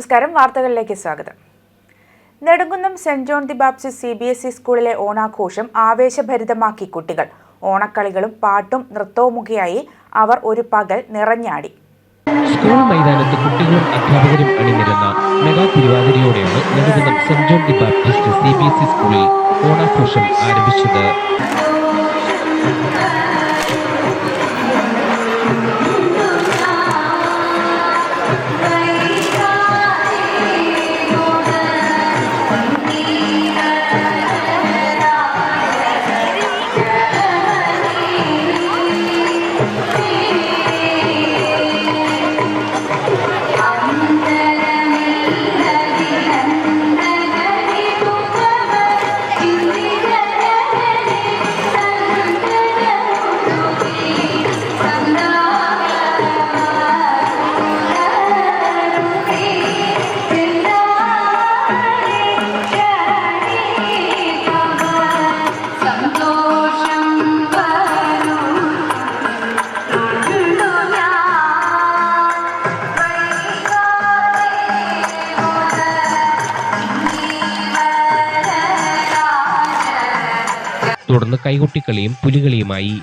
നമസ്കാരം, വാർത്തകളിലേക്ക് സ്വാഗതം. Nedumkunnam Saint John the Baptist CBSE സ്കൂളിലെ ഓണാഘോഷം ആവേശഭരിതമാക്കി കുട്ടികൾ. ഓണക്കളികളും പാട്ടും നൃത്തവുമൊക്കെയായി അവർ ഒരു പകൽ നിറഞ്ഞാടി. സ്കൂൾ മൈതാനത്ത് കുട്ടികളും അധ്യാപകരും അണിനിരന്ന മെഗാ തിരുവാതിരയോടെയാണ് Nedumkunnam Saint John the Baptist CBSE സ്കൂളിൽ ഓണാഘോഷം ആരംഭിച്ചത്. തുടർന്ന് കൈകൊട്ടിക്കളിയും പുലികളിയുമായി.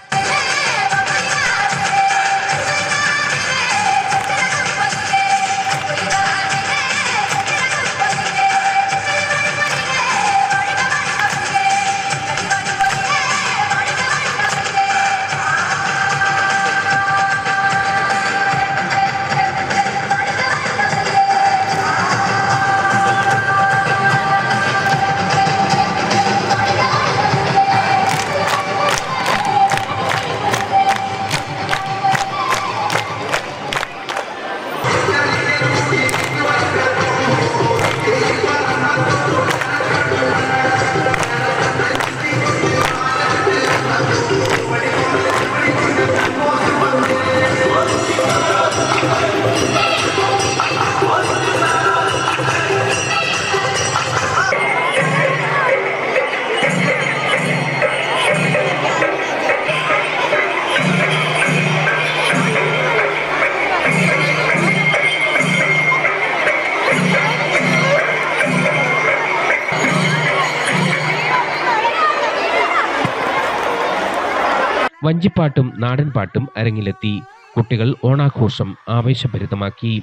വഞ്ചിപ്പാട്ടും നാടൻപാട്ടും അരങ്ങിലെത്തി. കുട്ടികൾ ഓണാഘോഷം ആവേശഭരിതമാക്കി.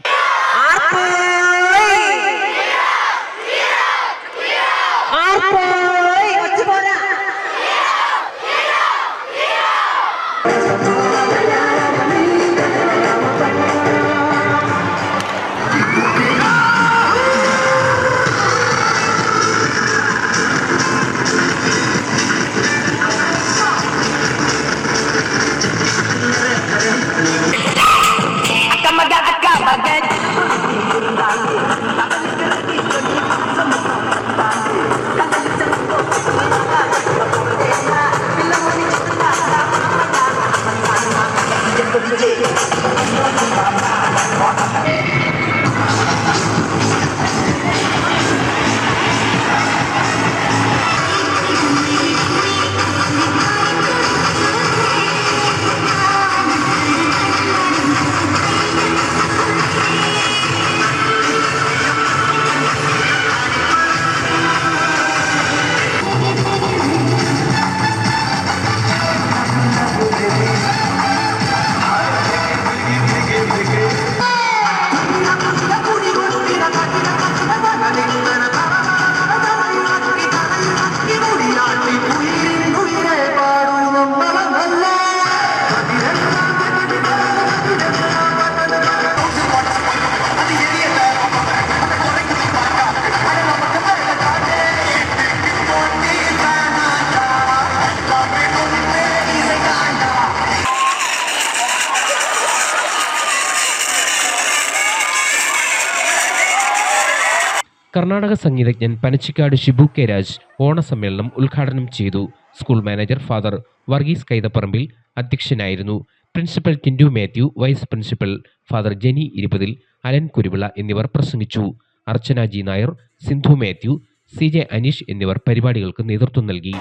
കർണാടക സംഗീതജ്ഞൻ പനച്ചിക്കാട് ഷിബു കെ രാജ് ഓണസമ്മേളനം ഉദ്ഘാടനം ചെയ്തു. School manager father Varghese Kaithaparambil അധ്യക്ഷനായിരുന്നു. Principal Tindu Mathew, vice principal father Jeni Irupathil, Alan Kuruvila എന്നിവർ പ്രസംഗിച്ചു. അർച്ചന ജി നായർ, സിന്ധു മാത്യു, CJ അനീഷ് എന്നിവർ പരിപാടികൾക്ക് നേതൃത്വം നൽകി.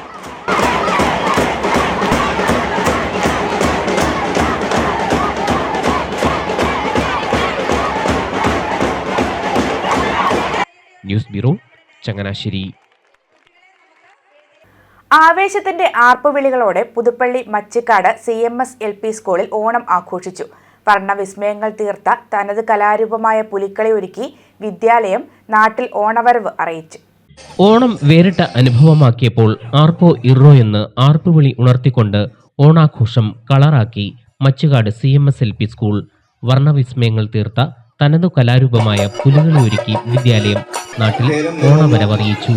News bureau, Changanassery. ആവേശത്തിന്റെ ആർപ്പുവിളികളോടെ പുതുപ്പള്ളി മച്ചിക്കാട് CMS LP സ്കൂളിൽ ഓണം ആഘോഷിച്ചു. വർണ്ണവിസ്മയങ്ങൾ തീർത്ത തനത് കലാരൂപമായ പുലിക്കളി ഒരുക്കി വിദ്യാലയം നാട്ടിൽ ഓണവരവ് അറിയിച്ചു. ഓണം വേറിട്ട അനുഭവമാക്കിയപ്പോൾ ആർപ്പോ ഇറോ എന്ന് ആർപ്പുവിളി ഉണർത്തിക്കൊണ്ട് ഓണാഘോഷം കളറാക്കി മച്ചിക്കാട് CMS LP സ്കൂൾ. വർണ്ണവിസ്മയങ്ങൾ തീർത്ത തനതു കലാരൂപമായ പുലികളി ഒരുക്കി വിദ്യാലയം നാട്ടിൽ ഓണവരവറിയിച്ചു.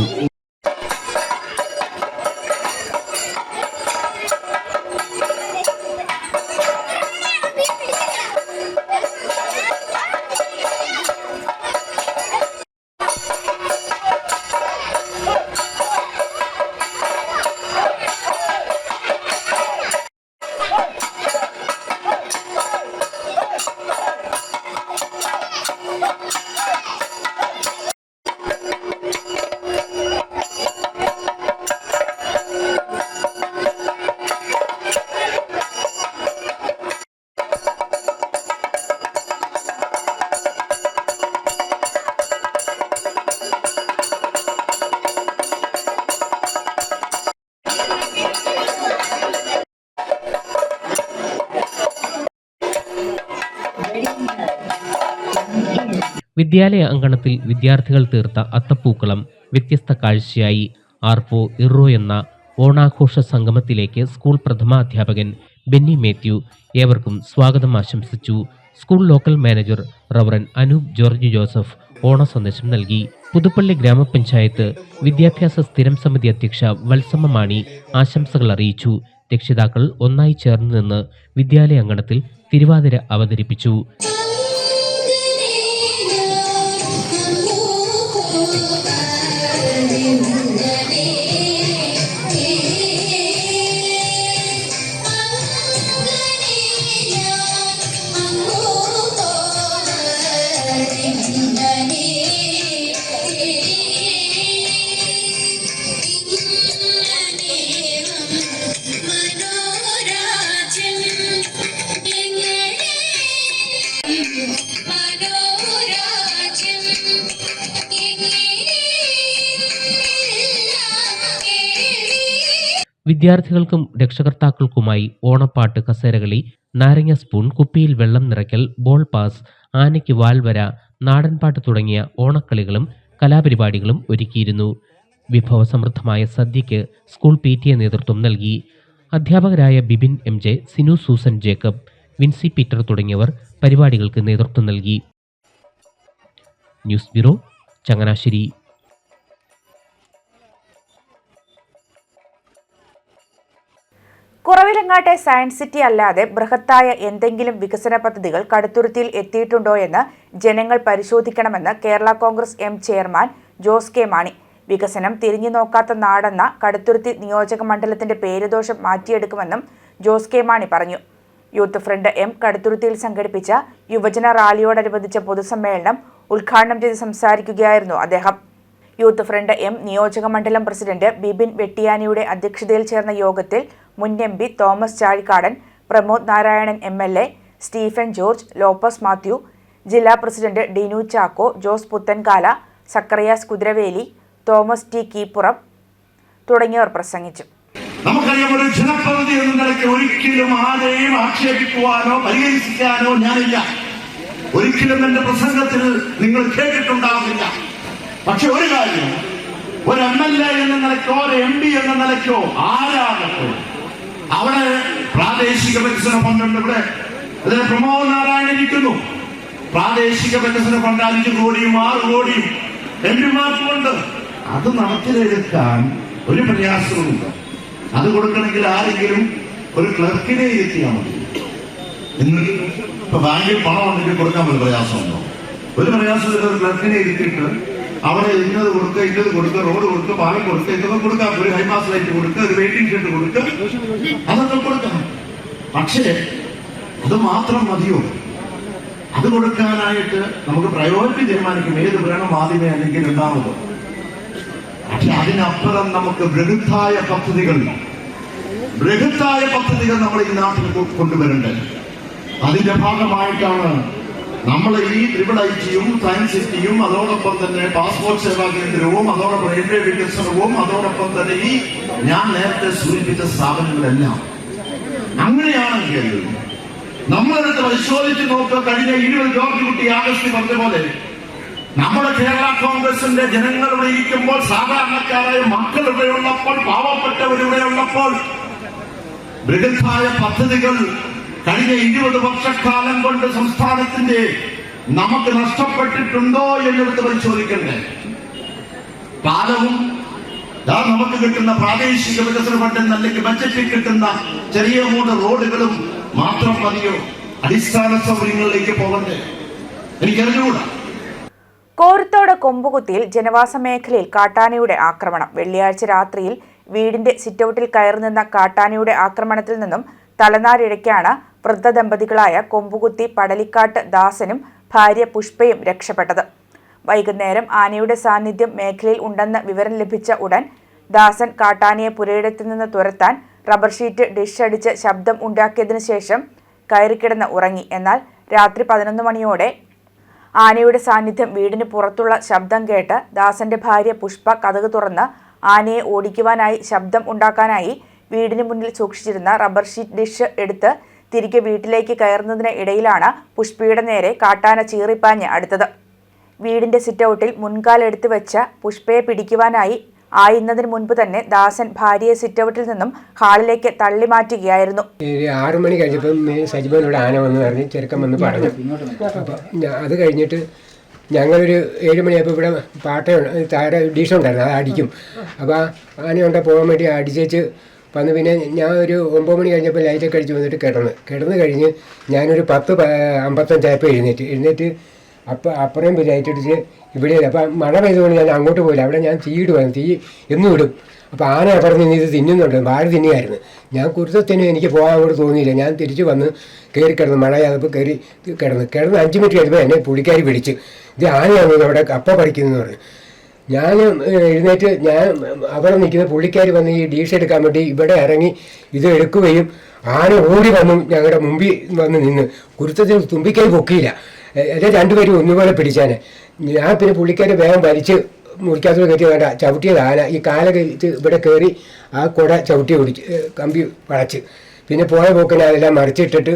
വിദ്യാലയ അങ്കണത്തിൽ വിദ്യാർത്ഥികൾ തീർത്ത അത്തപ്പൂക്കളം വ്യത്യസ്ത കാഴ്ചയായി. ആർപ്പോ ഇറോ എന്ന ഓണാഘോഷ സംഗമത്തിലേക്ക് സ്കൂൾ പ്രഥമാധ്യാപകൻ ബെന്നി മാത്യു ഏവർക്കും സ്വാഗതം ആശംസിച്ചു. School local manager reverend Anoop George Joseph ഓണ സന്ദേശം നൽകി. പുതുപ്പള്ളി ഗ്രാമപഞ്ചായത്ത് വിദ്യാഭ്യാസ സ്ഥിരം സമിതി അധ്യക്ഷ വത്സമ്മ മാണി ആശംസകൾ അറിയിച്ചു. രക്ഷിതാക്കൾ ഒന്നായി ചേർന്ന് നിന്ന് വിദ്യാലയ അങ്കണത്തിൽ തിരുവാതിര അവതരിപ്പിച്ചു. വിദ്യാർത്ഥികൾക്കും രക്ഷകർത്താക്കൾക്കുമായി ഓണപ്പാട്ട്, കസേരകളി, നാരങ്ങ സ്പൂൺ, കുപ്പിയിൽ വെള്ളം നിറയ്ക്കൽ, ബോൾ പാസ്, ആനയ്ക്ക് വാൽവര, നാടൻപാട്ട് തുടങ്ങിയ ഓണക്കളികളും കലാപരിപാടികളും ഒരുക്കിയിരുന്നു. വിഭവസമൃദ്ധമായ സദ്യയ്ക്ക് സ്കൂൾ PTA നേതൃത്വം നൽകി. അധ്യാപകരായ ബിബിൻ MJ, സിനു സൂസൻ ജേക്കബ്, വിൻസി പീറ്റർ തുടങ്ങിയവർ പരിപാടികൾക്ക് നേതൃത്വം നൽകി. News bureau, Changanassery. കുറവിലങ്ങാട്ടെ സയൻസ് സിറ്റി അല്ലാതെ ബൃഹത്തായ എന്തെങ്കിലും വികസന പദ്ധതികൾ കടുത്തുരുത്തിയിൽ എത്തിയിട്ടുണ്ടോ എന്ന് ജനങ്ങൾ പരിശോധിക്കണമെന്ന് Kerala Congress M chairman Jose K Mani. വികസനം തിരിഞ്ഞു നോക്കാത്ത നാടെന്ന കടുത്തുരുത്തി നിയോജക മണ്ഡലത്തിന്റെ പേരുദോഷം മാറ്റിയെടുക്കുമെന്നും ജോസ് കെ മാണി പറഞ്ഞു. യൂത്ത് ഫ്രണ്ട് M കടുത്തുരുത്തിയിൽ സംഘടിപ്പിച്ച യുവജന റാലിയോടനുബന്ധിച്ച പൊതുസമ്മേളനം ഉദ്ഘാടനം ചെയ്ത് സംസാരിക്കുകയായിരുന്നു അദ്ദേഹം. യൂത്ത് ഫ്രണ്ട് M നിയോജക മണ്ഡലം പ്രസിഡന്റ് ബിബിൻ വെട്ടിയാനിയുടെ അധ്യക്ഷതയിൽ ചേർന്ന യോഗത്തിൽ മുൻ MP തോമസ് ചാഴിക്കാടൻ, പ്രമോദ് നാരായണൻ MLA, സ്റ്റീഫൻ ജോർജ്, ലോപ്പസ് മാത്യു, ജില്ലാ പ്രസിഡന്റ് ഡിനു ചാക്കോ, ജോസ് പുത്തൻകാല, സക്കറിയാസ് കുതിരവേലി, തോമസ് T കീപ്പുറം തുടങ്ങിയവർ പ്രസംഗിച്ചു. നമുക്കറിയാം, ഒരു ജനപ്രതിനിധി എന്ന നിലയ്ക്ക് ഒരിക്കലും ആരെയും ആക്ഷേപിക്കുവാനോ പരിഹരിക്കാനോ ഞാനില്ല. ഒരിക്കലും എന്റെ പ്രസംഗത്തിൽ നിങ്ങൾ കേട്ടിട്ടുണ്ടാവില്ല. പക്ഷെ ഒരു കാര്യം, ഒരു MLA എന്ന നിലയ്ക്കോ ഒരു MP എന്ന നിലയ്ക്കോ ആരാകട്ടെ, അവിടെ പ്രാദേശിക വികസന ഫണ്ടുണ്ട്. ഇവിടെ അതിന് പ്രമോദ് നാരായണൻ ഇരിക്കുന്നു. പ്രാദേശിക വികസന ഫണ്ട് 5 കോടിയും 6 കോടിയും MP-മാർക്കുണ്ട്. അത് നടത്തിലെടുക്കാൻ ഒരു പ്രയാസവുമില്ല. അത് കൊടുക്കണമെങ്കിൽ ആരെങ്കിലും ഒരു ക്ലർക്കിനെ ഇരുത്തിയാൽ മതി. ഇപ്പൊ ബാങ്കിൽ പണം ഉണ്ടെങ്കിൽ കൊടുക്കാൻ ഒരു പ്രയാസമുണ്ടോ? ഒരു പ്രയാസമില്ല. ഒരു ക്ലർക്കിനെ ഇരുത്തിയിട്ട് അവിടെ ഇന്നത് കൊടുക്കുക, റോഡ് കൊടുക്കുക, പാലം കൊടുക്കുക, ഇതൊക്കെ കൊടുക്കാം. ഒരു ഹൈമാസ് ലൈറ്റ് കൊടുക്കുക, ഒരു വെയിറ്റിംഗ് ഷെഡ് കൊടുക്കുക, അതൊക്കെ കൊടുക്കണം. പക്ഷേ അത് മാത്രം മതിയോ? അത് കൊടുക്കാനായിട്ട് നമുക്ക് പ്രയോറിറ്റി തീരുമാനിക്കും, ഏത് വേണം ആദ്യമേ അല്ലെങ്കിൽ രണ്ടാമതോ. പക്ഷെ അതിനപ്പുറം നമുക്ക് ബൃഹത്തായ പദ്ധതികൾ നമ്മൾ ഈ നാട്ടിൽ കൊണ്ടുവരേണ്ടത്. അതിന്റെ ഭാഗമായിട്ടാണ് നമ്മൾ ഈ ത്രിപിൾ സയൻസ് സിറ്റിയും അതോടൊപ്പം തന്നെ പാസ്പോർട്ട് സേവാ കേന്ദ്രവും അതോടൊപ്പം റെയിൽവേ വികസനവും അതോടൊപ്പം തന്നെ ഈ ഞാൻ നേരത്തെ സൂചിപ്പിച്ച സ്ഥാപനങ്ങളെല്ലാം അങ്ങനെയാണെങ്കിൽ നമ്മളെടുത്ത് പരിശോധിച്ച് നോക്കുക. കഴിഞ്ഞ 20 ജോർജ് കുട്ടി ആഗസ്റ്റ് പറഞ്ഞ പോലെ നമ്മുടെ കേരള കോൺഗ്രസിന്റെ ജനങ്ങൾ ഇവിടെ ഇരിക്കുമ്പോൾ, സാധാരണക്കാരായ മക്കൾ ഇവിടെ ഉള്ളപ്പോൾ, പാവപ്പെട്ടവരിവിടെ ഉള്ളപ്പോൾ ബൃഹത്തായ പദ്ധതികൾ കഴിഞ്ഞ 20 വർഷക്കാലം കൊണ്ട് സംസ്ഥാനത്തിന്റെ നമുക്ക് നഷ്ടപ്പെട്ടിട്ടുണ്ടോ എന്നെടുത്ത് പരിശോധിക്കണ്ടേ? കാലവും നമുക്ക് കിട്ടുന്ന പ്രാദേശിക വികസന ഫണ്ടിൽ അല്ലെങ്കിൽ ബജറ്റിൽ കിട്ടുന്ന ചെറിയ മൂന്ന് റോഡുകളും മാത്രം മതിയോ അടിസ്ഥാന സൗകര്യങ്ങളിലേക്ക് പോകണ്ടേ? എനിക്കറിഞ്ഞുകൂടാ. കോരത്തോട് കൊമ്പുകുത്തിയിൽ ജനവാസ മേഖലയിൽ കാട്ടാനയുടെ ആക്രമണം. വെള്ളിയാഴ്ച രാത്രിയിൽ വീടിന്റെ സിറ്റൌട്ടിൽ കയറി നിന്ന കാട്ടാനയുടെ ആക്രമണത്തിൽ നിന്നും തലനാരിഴയ്ക്കാണ് വൃദ്ധ ദമ്പതികളായ കൊമ്പുകുത്തി പടലിക്കാട്ട് ദാസനും ഭാര്യ പുഷ്പയും രക്ഷപ്പെട്ടത്. വൈകുന്നേരം ആനയുടെ സാന്നിധ്യം മേഖലയിൽ ഉണ്ടെന്ന് വിവരം ലഭിച്ച ഉടൻ ദാസൻ കാട്ടാനയെ പുരയിടത്തിൽ നിന്ന് തുരത്താൻ റബ്ബർ ഷീറ്റ് ഡിഷ് അടിച്ച് ശബ്ദം ഉണ്ടാക്കിയതിനു ശേഷം കയറിക്കിടന്ന് ഉറങ്ങി. എന്നാൽ രാത്രി 11 മണിയോടെ ആനയുടെ സാന്നിധ്യം വീടിന് പുറത്തുള്ള ശബ്ദം കേട്ട് ദാസന്റെ ഭാര്യ പുഷ്പ കതക് തുറന്ന് ആനയെ ഓടിക്കുവാനായി ശബ്ദം ഉണ്ടാക്കാനായി വീടിന് മുന്നിൽ സൂക്ഷിച്ചിരുന്ന റബ്ബർ ഷീറ്റ് ഡിഷ് എടുത്ത് തിരികെ വീട്ടിലേക്ക് കയറുന്നതിന് ഇടയിലാണ് പുഷ്പയുടെ നേരെ കാട്ടാന ചീറിപ്പാഞ്ഞ് അടുത്തത്. വീടിന്റെ സിറ്റൌട്ടിൽ മുൻകാലെടുത്ത് വെച്ച പുഷ്പയെ പിടിക്കുവാനായി ആയുന്നതിന് മുൻപ് തന്നെ ദാസൻ ഭാര്യയെ സിറ്റൌട്ടിൽ നിന്നും ഹാളിലേക്ക് തള്ളി മാറ്റുകയായിരുന്നു. 6 മണി കഴിഞ്ഞപ്പം സജിബോനോട് ആന വന്ന് പറഞ്ഞ് ചെറുക്കം വന്ന് പറഞ്ഞു. അപ്പോൾ അത് കഴിഞ്ഞിട്ട് ഞങ്ങളൊരു 7 മണിയായപ്പോൾ ഇവിടെ താഴെ ഡീഷുണ്ടായിരുന്നു, അത് അടിക്കും. അപ്പോൾ ആനയുണ്ട പോകാൻ വേണ്ടി അടിച്ചേച്ച് വന്ന് പിന്നെ ഞാൻ ഒരു 9 മണി കഴിഞ്ഞപ്പോൾ ലൈറ്റൊക്കെ അടിച്ച് വന്നിട്ട് കിടന്ന് കഴിഞ്ഞ് ഞാനൊരു 10:55 എഴുന്നേറ്റ് അപ്പുറം ലൈറ്റ് അടിച്ച് ഇവിടെ. അപ്പം മഴ പെയ്തുകൊണ്ട് ഞാൻ അങ്ങോട്ട് പോയില്ല. അവിടെ ഞാൻ തീ എന്നും ഇടും. അപ്പോൾ ആന അപ്പുറത്ത് നിന്ന് ഇത് തിന്നുന്നുണ്ട്, ഭാര്യ തിന്നുമായിരുന്നു. ഞാൻ കുരുത്തത്തിന് എനിക്ക് പോകാൻ അങ്ങോട്ട് തോന്നിയില്ല. ഞാൻ തിരിച്ച് വന്ന് കയറി കിടന്നു. മഴയായപ്പോൾ കിടന്ന് 5 മിനിറ്റ് കഴിയുമ്പോൾ എന്നെ പുള്ളിക്കാരി പിടിച്ച്, ഇത് ആനയാണ് അവിടെ കപ്പ പറിക്കുന്നതെന്ന് പറഞ്ഞു. ഞാൻ എഴുന്നേറ്റ് ഞാൻ അവിടെ നിൽക്കുന്ന പുള്ളിക്കാരി വന്ന് ഈ ഡീഷ് എടുക്കാൻ വേണ്ടി ഇവിടെ ഇറങ്ങി ഇത് എടുക്കുകയും ആന ഓടി വന്നു ഞങ്ങളുടെ മുമ്പിൽ വന്ന് നിന്ന്. കുരുത്തത്തിന് തുമ്പിക്കൈ പൊക്കിയില്ല. എല്ലാം രണ്ടുപേരും ഒന്നുപോലെ പിടിച്ചാനെ. ഞാൻ പിന്നെ പുള്ളിക്കാരി വേഗം വലിച്ച് മുറിക്കാത്തത് കയറ്റി വേണ്ട ചവിട്ടിയത് ആന. ഈ കാല കഴിച്ച് ഇവിടെ കയറി ആ കുട ചവിട്ടി ഓടിച്ച് കമ്പി വളച്ച് പിന്നെ പോയ പോക്കിനെ അതെല്ലാം മറിച്ചിട്ടിട്ട്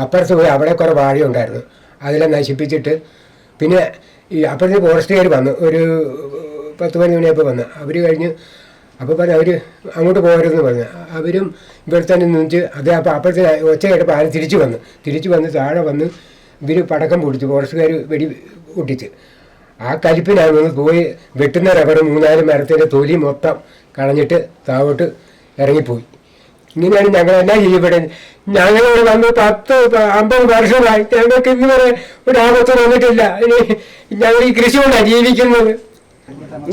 അപ്പുറത്ത് പോയി അവിടെ കുറേ വാഴയുണ്ടായിരുന്നു, അതെല്ലാം നശിപ്പിച്ചിട്ട് പിന്നെ ഈ അപ്പുറത്ത് ഫോറസ്റ്റുകാർ വന്നു. ഒരു 10 മണിയായപ്പോൾ വന്ന് അവർ കഴിഞ്ഞ് അപ്പോൾ പറഞ്ഞു അവർ അങ്ങോട്ട് പോകരുതെന്ന് പറഞ്ഞു. അവരും ഇവിടെ തന്നെ നിന്നിട്ട് അതേ അപ്പോൾ അപ്പുറത്തെ ഒച്ച കേട്ടപ്പോൾ ആന തിരിച്ചു വന്ന് താഴെ വന്ന് ഇവർ പടക്കം പൊടിച്ചു, ഫോറസ്റ്റുകാർ വെടി പൊട്ടിച്ച്. ആ കലിപ്പിനാണ് പോയി വെട്ടുന്ന റബ്ബർ 3-4 മരത്തിൻ്റെ തൊലി മൊത്തം കളഞ്ഞിട്ട് താഴോട്ട് ഇറങ്ങിപ്പോയി. ഇങ്ങനെയാണ് ഞങ്ങളെല്ലാം ഇവിടെ. ഞങ്ങളിവിടെ വന്ന് 10-50 വർഷമായി. ഞങ്ങൾക്ക് ഇന്ന് വരെ ഒരു ആപത്ത് വന്നിട്ടില്ല. ഞങ്ങൾ ഈ കൃഷി കൊണ്ടാണ് ജീവിക്കുന്നത്.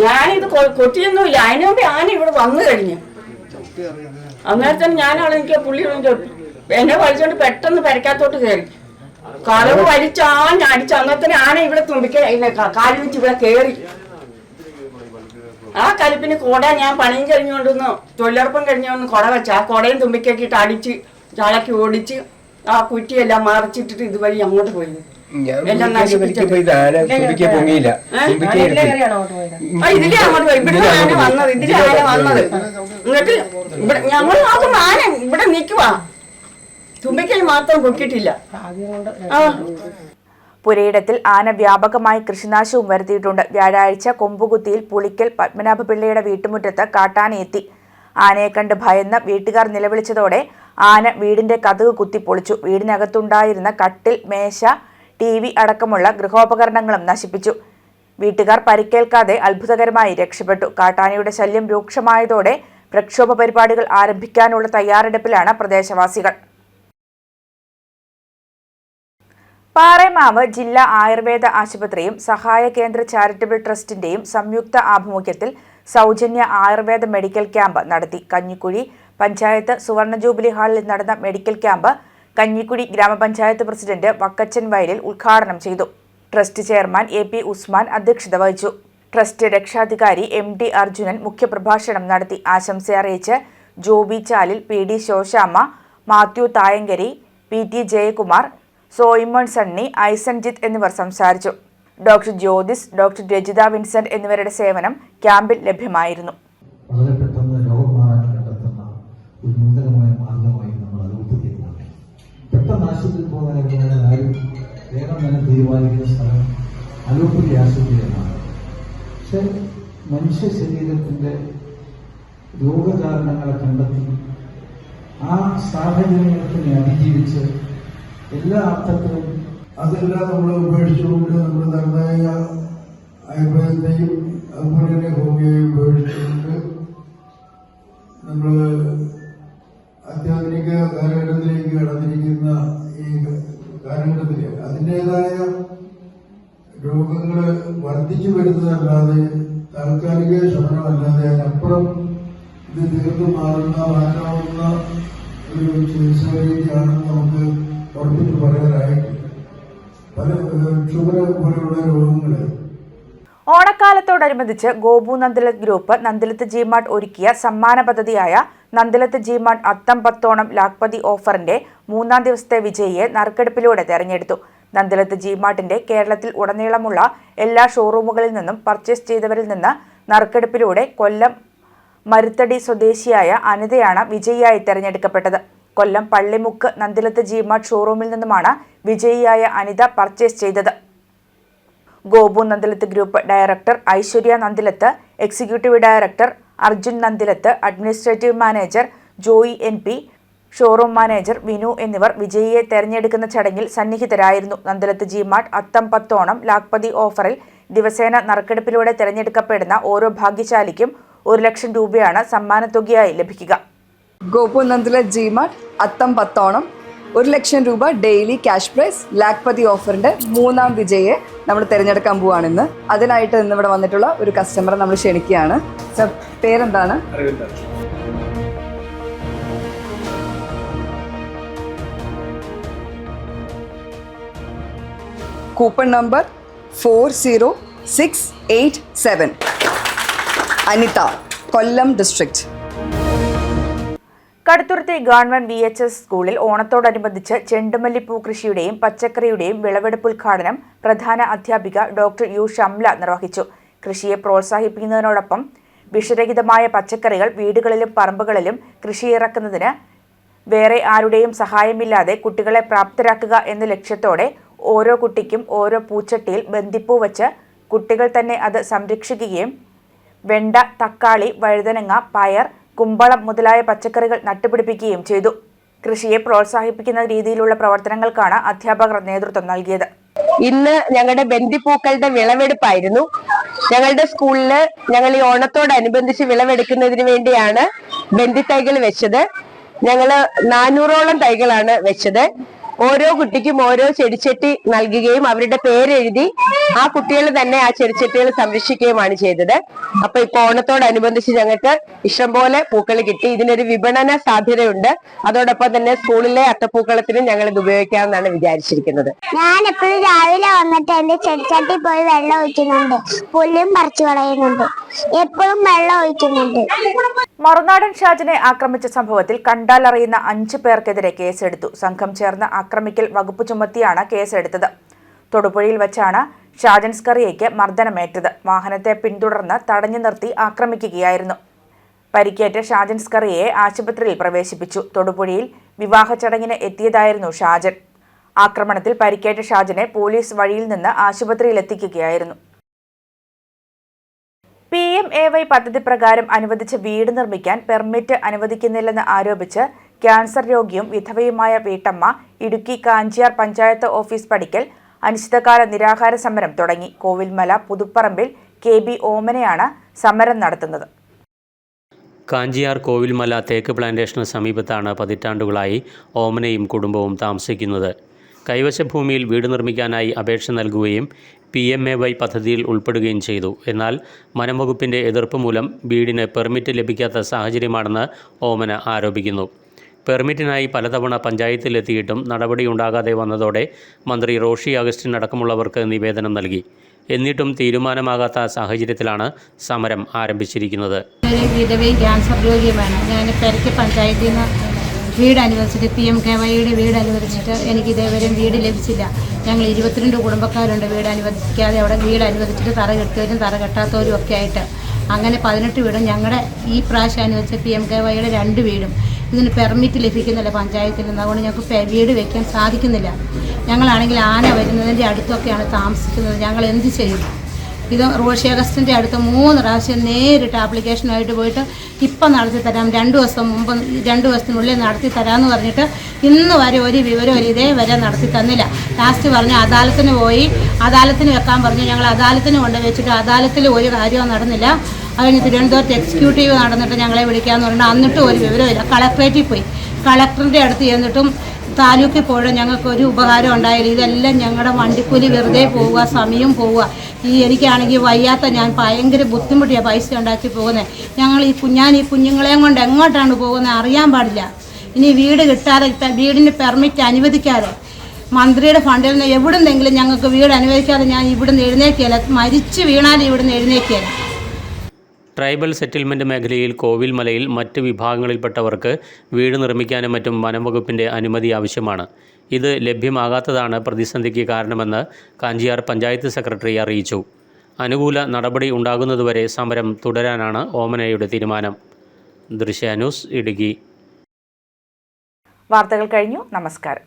ഞാനിത് കൊത്തിയൊന്നുമില്ല. അതിനുവേണ്ടി ആന ഇവിടെ വന്നു കഴിഞ്ഞു. അന്നേരത്തന്നെ ഞാനാണ് എനിക്ക് പുള്ളി എന്നെ വലിച്ചോണ്ട് പെട്ടെന്ന് പെരക്കാത്തോട്ട് കയറി കലവ് അടിച്ച് അന്നത്തിന് ആന ഇവിടെ കാലി വെച്ച് ഇവിടെ കയറി. ആ കലിപ്പിന് കുട ഞാൻ പണിയും കഴിഞ്ഞുകൊണ്ടൊന്ന് തൊഴിലുറപ്പം കഴിഞ്ഞൊന്ന് കുട വെച്ച് ആ കുടയും തുമ്പിക്കൊക്കെ അടിച്ച് ചളക്കി ഓടിച്ച് ആ കുറ്റിയെല്ലാം മറിച്ചിട്ടിട്ട് ഇതുവഴി അങ്ങോട്ട് പോയി. എല്ലാം നശിപ്പിച്ചത് ഇതിലെ അങ്ങോട്ട് പോയി. ഇവിടെ ആന വന്നത് എന്നിട്ട് ഇവിടെ ഞങ്ങൾ നോക്കുമ്പോ ആന ഇവിടെ നിൽക്കുവാ, തുമ്പിക്കൈ മാത്രം പൊക്കിയിട്ടില്ല. പുരയിടത്തിൽ ആന വ്യാപകമായി കൃഷിനാശവും വരുത്തിയിട്ടുണ്ട്. വ്യാഴാഴ്ച കൊമ്പുകുത്തിയിൽ പുളിക്കൽ പത്മനാഭ പിള്ളയുടെ വീട്ടുമുറ്റത്ത് കാട്ടാനയെത്തി. ആനയെ കണ്ട് ഭയന്ന് വീട്ടുകാർ നിലവിളിച്ചതോടെ ആന വീടിന്റെ കതക് കുത്തിപ്പൊളിച്ചു. വീടിനകത്തുണ്ടായിരുന്ന കട്ടിൽ, മേശ, TV അടക്കമുള്ള ഗൃഹോപകരണങ്ങളും നശിപ്പിച്ചു. വീട്ടുകാർ പരിക്കേൽക്കാതെ അത്ഭുതകരമായി രക്ഷപ്പെട്ടു. കാട്ടാനയുടെ ശല്യം രൂക്ഷമായതോടെ പ്രക്ഷോഭ പരിപാടികൾ ആരംഭിക്കാനുള്ള തയ്യാറെടുപ്പിലാണ് പ്രദേശവാസികൾ. പാറേമാവ് ജില്ലാ ആയുർവേദ ആശുപത്രിയും സഹായ കേന്ദ്ര ചാരിറ്റബിൾ ട്രസ്റ്റിന്റെയും സംയുക്ത ആഭിമുഖ്യത്തിൽ സൗജന്യ ആയുർവേദ മെഡിക്കൽ ക്യാമ്പ് നടത്തി. കഞ്ഞിക്കുഴി പഞ്ചായത്ത് സുവർണ ജൂബിലി ഹാളിൽ നടന്ന മെഡിക്കൽ ക്യാമ്പ് കഞ്ഞിക്കുഴി ഗ്രാമപഞ്ചായത്ത് പ്രസിഡന്റ് വക്കച്ചൻ വയലിൽ ഉദ്ഘാടനം ചെയ്തു. ട്രസ്റ്റ് ചെയർമാൻ AP ഉസ്മാൻ അധ്യക്ഷത വഹിച്ചു. ട്രസ്റ്റ് രക്ഷാധികാരി MD അർജുനൻ മുഖ്യപ്രഭാഷണം നടത്തി. ആശംസ അറിയിച്ച് ജോബി ചാലിൽ, PD ശോശാമ്മ, മാത്യു തായങ്കരി, PT ജയകുമാർ, സോയിമോൻ സണ്ണി, ഐസൻജിത്ത് എന്നിവർ സംസാരിച്ചു. Doctor Jyothis, doctor Rajitha Vincent എന്നിവരുടെ സേവനം ക്യാമ്പിൽ ലഭ്യമായിരുന്നു. വളരെ പെട്ടെന്ന് രോഗം മാറാൻ കണ്ടെത്തുന്ന ഒരു നൂതനമായ മാർഗമായി നമ്മൾ അലോപ്പതി ചെയ്യുന്നുണ്ട്. പെട്ടെന്ന് ആശുപത്രിയിൽ പോകുന്നതിന് ആരും വേഗം തന്നെ തീരുമാനിക്കുന്ന സ്ഥലം അലോപ്പതി ആശുപത്രിയാണ്. പക്ഷെ മനുഷ്യ ശരീരത്തിന്റെ രോഗകാരണങ്ങളെ കണ്ടെത്തി ആ സാഹചര്യത്തിനെ അതിജീവിച്ച് എല്ലാ അർത്ഥത്തിലും അതെല്ലാം നമ്മൾ ഉപേക്ഷിച്ചുകൊണ്ട് നമ്മൾ തനതായ ആയുർവേദത്തെയും അതുപോലെ തന്നെ ഹോമിയോയും ഉപേക്ഷിച്ചുകൊണ്ട് നമ്മൾ അത്യാധുനിക കാലഘട്ടത്തിലേക്ക് കടന്നിരിക്കുന്ന ഈ കാലഘട്ടത്തിൽ അതിൻ്റെതായ രോഗങ്ങൾ വർദ്ധിച്ചു വരുന്നതല്ലാതെ താൽക്കാലിക ശമനമല്ലാതെ അതിനപ്പുറം ഇത് തീർന്നു മാറാവുന്ന ഒരു ചികിത്സാ രീതിയാണെന്ന് നമുക്ക് ഉറപ്പിച്ച് പറയാനായിട്ടില്ല. പല ഷുഗർ പോലെയുള്ള രോഗങ്ങൾ ഓണക്കാലത്തോടനുബന്ധിച്ച് ഗോപു നന്ദിലത്ത് ഗ്രൂപ്പ് നന്ദിലത്ത് ജിമാർട്ട് ഒരുക്കിയ സമ്മാന പദ്ധതിയായ നന്ദിലത്ത് ജിമാർട്ട് അത്തം പത്തോണം ലാഖ്പതി ഓഫറിന്റെ 3-ാം ദിവസത്തെ വിജയിയെ നറുക്കെടുപ്പിലൂടെ തെരഞ്ഞെടുത്തു. നന്ദിലത്ത് ജിമാർട്ടിന്റെ കേരളത്തിൽ ഉടനീളമുള്ള എല്ലാ ഷോറൂമുകളിൽ നിന്നും പർച്ചേസ് ചെയ്തവരിൽ നിന്ന് നറുക്കെടുപ്പിലൂടെ കൊല്ലം മരുത്തടി സ്വദേശിയായ അനിതയാണ് വിജയിയായി തെരഞ്ഞെടുക്കപ്പെട്ടത്. കൊല്ലം പള്ളിമുക്ക് നന്ദിലത്ത് ജിമാർട്ട് ഷോറൂമിൽ നിന്നുമാണ് വിജയിയായ അനിത പർച്ചേസ് ചെയ്തത്. Gopu Nandilath group director Aishwarya Nandilath, executive director Arjun Nandilath, administrative manager Joy NP, showroom manager Vinu എന്നിവർ വിജയിയെ തെരഞ്ഞെടുക്കുന്ന ചടങ്ങിൽ സന്നിഹിതരായിരുന്നു. നന്ദിലത്ത് ജിമാർട്ട് അത്തം പത്തോണം ലാഖ്പതി ഓഫറിൽ ദിവസേന നറുക്കെടുപ്പിലൂടെ തെരഞ്ഞെടുക്കപ്പെടുന്ന ഓരോ ഭാഗ്യശാലിക്കും 1 ലക്ഷം രൂപയാണ് സമ്മാനത്തുകയായി ലഭിക്കുക. ഗോപു നന്ദിലത്ത് ജിമാർട്ട് അത്തം പത്തോണം 1 ലക്ഷം രൂപ ഡെയിലി ക്യാഷ് പ്രൈസ് ലാഖ്പതി ഓഫറിന്റെ 3-ാം വിജയെ നമ്മൾ തിരഞ്ഞെടുക്കാൻ പോവാണിന്ന്. അതിനായിട്ട് ഇന്ന് ഇവിടെ വന്നിട്ടുള്ള ഒരു കസ്റ്റമറെ നമ്മൾ ക്ഷണിക്കുകയാണ്. സർ, പേരെന്താണ്? Coupon number 40687. അനിത, കൊല്ലം ഡിസ്ട്രിക്ട്. കടുത്തുരുത്തി ഗവൺമെന്റ് VHS സ്കൂളിൽ ഓണത്തോടനുബന്ധിച്ച് ചെണ്ടുമല്ലിപ്പൂ കൃഷിയുടെയും പച്ചക്കറിയുടെയും വിളവെടുപ്പ് ഉദ്ഘാടനം പ്രധാന അധ്യാപിക ഡോക്ടർ U ഷംല നിർവഹിച്ചു. കൃഷിയെ പ്രോത്സാഹിപ്പിക്കുന്നതിനോടൊപ്പം വിഷരഹിതമായ പച്ചക്കറികൾ വീടുകളിലും പറമ്പുകളിലും കൃഷിയിറക്കുന്നതിന് വേറെ ആരുടെയും സഹായമില്ലാതെ കുട്ടികളെ പ്രാപ്തരാക്കുക എന്ന ലക്ഷ്യത്തോടെ ഓരോ കുട്ടിക്കും ഓരോ പൂച്ചട്ടിയിൽ ബന്ദിപ്പൂ വച്ച് കുട്ടികൾ തന്നെ അത് സംരക്ഷിക്കുകയും വെണ്ട, തക്കാളി, വഴുതനങ്ങ, പയർ, കുമ്പളം മുതലായ പച്ചക്കറികൾ നട്ടുപിടിപ്പിക്കുകയും ചെയ്തു. കൃഷിയെ പ്രോത്സാഹിപ്പിക്കുന്ന രീതിയിലുള്ള പ്രവർത്തനങ്ങൾക്കാണ് അധ്യാപകർ നേതൃത്വം നൽകിയത്. ഇന്ന് ഞങ്ങളുടെ ബന്ദിപ്പൂക്കളുടെ വിളവെടുപ്പായിരുന്നു. ഞങ്ങളുടെ സ്കൂളില് ഞങ്ങൾ ഈ ഓണത്തോടനുബന്ധിച്ച് വിളവെടുക്കുന്നതിന് വേണ്ടിയാണ് ബന്ദിത്തൈകൾ വെച്ചത്. ഞങ്ങള് 400ഓളം തൈകളാണ് വെച്ചത്. ഓരോ കുട്ടിക്കും ഓരോ ചെടിച്ചട്ടി നൽകുകയും അവരുടെ പേരെഴുതി ആ കുട്ടികൾ തന്നെ ആ ചെടിച്ചട്ടികൾ സംരക്ഷിക്കുകയുമാണ് ചെയ്തത്. അപ്പൊ ഇപ്പൊ ഓണത്തോടനുബന്ധിച്ച് ഞങ്ങൾക്ക് ഇഷ്ടംപോലെ പൂക്കൾ കിട്ടി. ഇതിനൊരു വിപണന സാധ്യതയുണ്ട്. അതോടൊപ്പം തന്നെ സ്കൂളിലെ അത്തപ്പൂക്കളത്തിനും ഞങ്ങൾ ഇത് ഉപയോഗിക്കാമെന്നാണ് വിചാരിച്ചിരിക്കുന്നത്. ഞാൻ എപ്പോഴും രാവിലെ വന്നിട്ട് എന്റെ ചെടിച്ചട്ടി പോയി വെള്ളം ഒഴിക്കുന്നുണ്ട്, പുല്ലും പറിച്ചു കളയുന്നുണ്ട്, എപ്പോഴും വെള്ളം ഒഴിക്കുന്നുണ്ട്. മറുനാടൻ ഷാജിനെ ആക്രമിച്ച സംഭവത്തിൽ കണ്ടാലറിയുന്ന 5 പേർക്കെതിരെ കേസെടുത്തു. സംഘം ചേർന്ന് ആക്രമിക്കൽ വകുപ്പ് ചുമത്തിയാണ് കേസെടുത്തത്. തൊടുപുഴയിൽ വെച്ചാണ് ഷാജൻ സ്കറിയയ്ക്ക് മർദ്ദനമേറ്റത്. വാഹനത്തെ പിന്തുടർന്ന് തടഞ്ഞു നിർത്തി ആക്രമിക്കുകയായിരുന്നു. പരിക്കേറ്റ ഷാജൻ സ്കറിയയെ ആശുപത്രിയിൽ പ്രവേശിപ്പിച്ചു. തൊടുപുഴയിൽ വിവാഹ ചടങ്ങിന് എത്തിയതായിരുന്നു ഷാജൻ. ആക്രമണത്തിൽ പരിക്കേറ്റ ഷാജനെ പോലീസ് വഴിയിൽ നിന്ന് ആശുപത്രിയിൽ എത്തിക്കുകയായിരുന്നു. PMAY പദ്ധതി പ്രകാരം അനുവദിച്ച വീട് നിർമ്മിക്കാൻ പെർമിറ്റ് അനുവദിക്കുന്നില്ലെന്ന് ആരോപിച്ച് ക്യാൻസർ രോഗിയും വിധവയുമായ വീട്ടമ്മ ഇടുക്കി കാഞ്ചിയാർ പഞ്ചായത്ത് ഓഫീസ് പടിക്കൽ അനിശ്ചിതകാല നിരാഹാര സമരം തുടങ്ങി. കോവിൽമല പുതുപ്പറമ്പിൽ KB ഓമനയാണ് സമരം നടത്തുന്നത്. കാഞ്ചിയാർ കോവിൽമല തേക്ക് പ്ലാന്റേഷന് സമീപത്താണ് പതിറ്റാണ്ടുകളായി ഓമനയും കുടുംബവും താമസിക്കുന്നത്. കൈവശ ഭൂമിയിൽ വീട് നിർമ്മിക്കാനായി അപേക്ഷ നൽകുകയും PMAY പദ്ധതിയിൽ ഉൾപ്പെടുകയും ചെയ്തു. എന്നാൽ വനംവകുപ്പിൻ്റെ എതിർപ്പ് മൂലം വീടിന് പെർമിറ്റ് ലഭിക്കാത്ത സാഹചര്യമാണെന്ന് ഓമന ആരോപിക്കുന്നു. പെർമിറ്റിനായി പലതവണ പഞ്ചായത്തിലെത്തിയിട്ടും നടപടിയുണ്ടാകാതെ വന്നതോടെ മന്ത്രി റോഷി അഗസ്റ്റിൻ അടക്കമുള്ളവർക്ക് നിവേദനം നൽകി. എന്നിട്ടും തീരുമാനമാകാത്ത സാഹചര്യത്തിലാണ് സമരം ആരംഭിച്ചിരിക്കുന്നത്. വിധവയും ക്യാൻസർ രോഗിയുമാണ്. ഞാൻ പെരക്ക് പഞ്ചായത്തിൽ നിന്ന് വീട് അനുവദിച്ചിട്ട് PMKYയുടെ വീട് അനുവദിച്ചിട്ട് എനിക്ക് ഇതേവരെയും വീട് ലഭിച്ചില്ല. ഞങ്ങൾ 22 കുടുംബക്കാരുണ്ട് വീട് അനുവദിക്കാതെ അവിടെ വീട് അനുവദിച്ചിട്ട് തറ കെട്ടിയവരും തറ കെട്ടാത്തവരും ഒക്കെ ആയിട്ട്. അങ്ങനെ 18 വീടും ഞങ്ങളുടെ ഈ പ്രാവശ്യം അനുവദിച്ച PMKYയുടെ 2 വീടും ഇതിന് പെർമിറ്റ് ലഭിക്കുന്നില്ല പഞ്ചായത്തിൽ നിന്ന്. അതുകൊണ്ട് ഞങ്ങൾക്ക് വീട് വയ്ക്കാൻ സാധിക്കുന്നില്ല. ഞങ്ങളാണെങ്കിൽ ആന വരുന്നതിൻ്റെ അടുത്തൊക്കെയാണ് താമസിക്കുന്നത്. ഞങ്ങൾ എന്ത് ചെയ്യും? ഇത് റോഷി അഗസ്റ്റിൻ്റെ അടുത്ത് 3 പ്രാവശ്യം നേരിട്ട് ആപ്ലിക്കേഷനായിട്ട് പോയിട്ട് ഇപ്പം നടത്തി തരാം, 2 ദിവസം മുമ്പ് 2 ദിവസത്തിനുള്ളിൽ നടത്തി തരാമെന്ന് പറഞ്ഞിട്ട് ഇന്ന് വരെ ഒരു വിവരവും ഇതേവരെ നടത്തി തന്നില്ല. ലാസ്റ്റ് പറഞ്ഞ് അദാലത്തിന് പോയി, അദാലത്തിന് വെക്കാൻ പറഞ്ഞു. ഞങ്ങൾ അദാലത്തിന് കൊണ്ട് വെച്ചിട്ട് അദാലത്തിൽ ഒരു കാര്യവും നടന്നില്ല. അതിന് തിരുവനന്തപുരത്ത് എക്സിക്യൂട്ടീവ് നടന്നിട്ട് ഞങ്ങളെ വിളിക്കാമെന്ന് പറഞ്ഞിട്ട് എന്നിട്ടും ഒരു വിവരമില്ല. കളക്ട്രേറ്റിൽ പോയി, കളക്ടറിൻ്റെ അടുത്ത് ചെന്നിട്ടും താലൂക്കിൽ പോയിട്ട് ഞങ്ങൾക്ക് ഒരു ഉപകാരം ഉണ്ടായില്ല. ഇതെല്ലാം ഞങ്ങളുടെ വണ്ടിക്കൂലി വെറുതെ പോവുക, സമയം പോവുക. എനിക്കാണെങ്കിൽ വയ്യാത്ത ഞാൻ ഭയങ്കര ബുദ്ധിമുട്ടിയാണ് പൈസ ഉണ്ടാക്കി പോകുന്നത്. ഞാൻ ഈ കുഞ്ഞുങ്ങളെയും കൊണ്ട് എങ്ങോട്ടാണ് പോകുന്നത് അറിയാൻ പാടില്ല. ഇനി വീട് കിട്ടാതെ, വീടിന് പെർമിറ്റ് അനുവദിക്കാതെ, മന്ത്രിയുടെ ഫണ്ടിൽ നിന്ന് എവിടുന്നെങ്കിലും ഞങ്ങൾക്ക് വീട് അനുവദിക്കാതെ ഞാൻ ഇവിടുന്ന് എഴുന്നേക്കില്ല. മരിച്ചു വീണാലും ഇവിടുന്ന് എഴുന്നേക്കില്ല. ട്രൈബൽ സെറ്റിൽമെൻറ്റ് മേഖലയിൽ കോവിൽമലയിൽ മറ്റ് വിഭാഗങ്ങളിൽപ്പെട്ടവർക്ക് വീട് നിർമ്മിക്കാനും മറ്റും വനംവകുപ്പിൻ്റെ അനുമതി ആവശ്യമാണ്. ഇത് ലഭ്യമാകാത്തതാണ് പ്രതിസന്ധിക്ക് കാരണമെന്ന് കാഞ്ചിയാർ പഞ്ചായത്ത് സെക്രട്ടറി അറിയിച്ചു. അനുകൂല നടപടി ഉണ്ടാകുന്നതുവരെ സമരം തുടരാനാണ് ഓമനയുടെ തീരുമാനം. ദൃശ്യ ന്യൂസ്, ഇടുക്കി. വാർത്തകൾ കഴിഞ്ഞു. നമസ്കാരം.